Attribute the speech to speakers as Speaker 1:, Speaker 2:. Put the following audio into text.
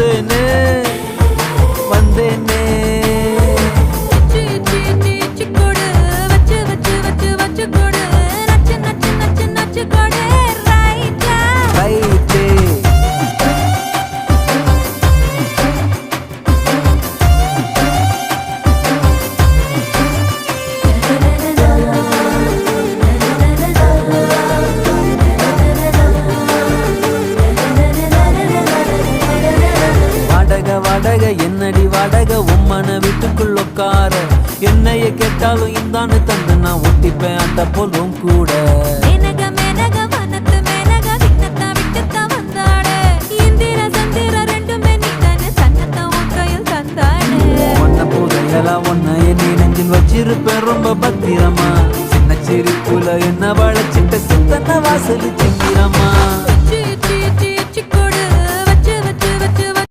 Speaker 1: வந்தேனே வந்தேனே வாடக என்னடி வாடக உம்மன வீட்டுக்குள் உட்கார என்னைய கேட்டாலும் இந்தான்னு தந்து நான் ஒட்டிப்பேன் அந்த போலும் கூட ஒன்ன போதையலா ஒன்ன என்னை நெஞ்சில் வச்சிருப்பேன் ரொம்ப பத்திரமா சின்ன சிரிப்புல என்ன வளைச்சிட்ட சித்தன வாசலிச்சு